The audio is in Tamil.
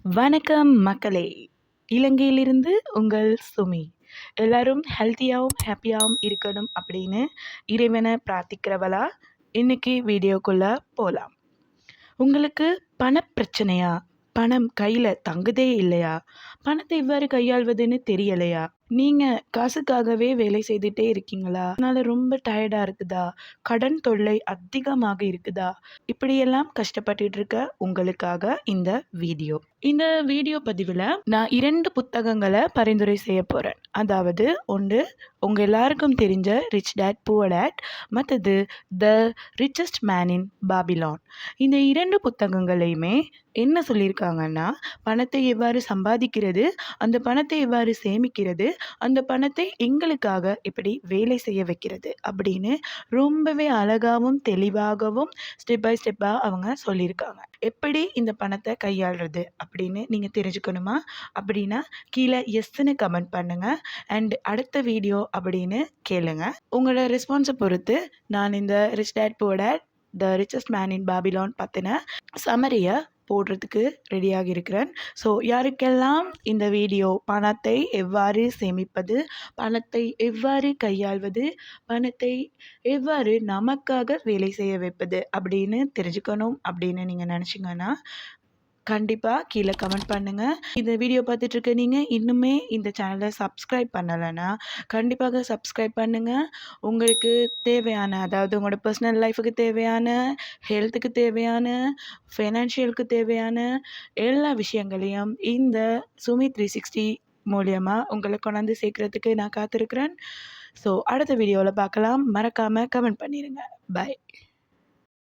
வணக்கம் மக்களே! இலங்கையிலிருந்து உங்கள் சுமி. எல்லாரும் ஹெல்த்தியாவும், ஹேப்பியாவும் இருக்கணும் அப்படின்னு இறைவன பிரார்த்திக்கிறவளா, இன்னைக்கு வீடியோக்குள்ள போலாம். உங்களுக்கு பணப்பிரச்சனையா? பணம் கையில தங்குதே இல்லையா? பணத்தை எவ்வாறு கையாள்வதுன்னு தெரியலையா? நீங்க காசுக்காகவே வேலை செய்துட்டே இருக்கீங்களா? அதனால ரொம்ப டயர்டா இருக்குதா? கடன் தொல்லை அதிகமாக இருக்குதா? இப்படியெல்லாம் கஷ்டப்பட்டுட்டு இருக்க உங்களுக்காக இந்த வீடியோ. இந்த வீடியோ பதிவுல நான் 2 புத்தகங்கள பரிந்துரை செய்ய போறேன். அதாவது ஒன்று உங்க எல்லாருக்கும் தெரிஞ்ச ரிச் டாட் புவர் டாட், மத்தது த ரிச்சஸ்ட் மேன் இன் பாபிலான். இந்த 2 புத்தகங்களையுமே என்ன சொல்லியிருக்காங்கன்னா, பணத்தை எவ்வாறு சம்பாதிக்கிறது, அந்த பணத்தை எவ்வாறு சேமிக்கிறது, அந்த பணத்தை எங்களுக்காக எப்படி வேலை செய்ய வைக்கிறது அப்படின்னு ரொம்பவே அழகாவும், தெளிவாகவும் ஸ்டெப் பை ஸ்டெப்பா அவங்க சொல்லியிருக்காங்க. எப்படி இந்த பணத்தை கையாள்றது அப்படின்னு நீங்க தெரிஞ்சுக்கணுமா? அப்படின்னா கீழ எஸ்ன்னு கமெண்ட் பண்ணுங்க. அண்ட் அடுத்த வீடியோ அப்படின்னு கேளுங்க. உங்களோட ரெஸ்பான்ஸை பொறுத்து நான் இந்த rich dad poor dad the richest man in Babylon பற்றின சம்மரியை போடுறதுக்கு ரெடியாக இருக்கிறேன். ஸோ யாருக்கெல்லாம் இந்த வீடியோ பணத்தை எவ்வாறு சேமிப்பது, பணத்தை எவ்வாறு கையாள்வது, பணத்தை எவ்வாறு நமக்காக வேலை செய்ய வைப்பது அப்படின்னு தெரிஞ்சுக்கணும் அப்படின்னு நீங்கள் நினச்சிங்கன்னா கண்டிப்பாக கீழே கமெண்ட் பண்ணுங்கள். இந்த வீடியோ பார்த்துட்ருக்க நீங்கள் இன்னுமே இந்த சேனலை சப்ஸ்கிரைப் பண்ணலைன்னா கண்டிப்பாக சப்ஸ்கிரைப் பண்ணுங்கள். உங்களுக்கு தேவையான, அதாவது உங்களோட பர்சனல் லைஃபுக்கு தேவையான, ஹெல்த்துக்கு தேவையான, ஃபைனான்ஷியலுக்கு தேவையான எல்லா விஷயங்களையும் இந்த சுமி 360 மூலியமா உங்களை கொண்டாந்து சேர்க்கறதுக்கு நான் காத்திருக்கிறேன். ஸோ அடுத்த வீடியோவில் பார்க்கலாம். மறக்காமல் கமெண்ட் பண்ணிடுங்க. பாய்.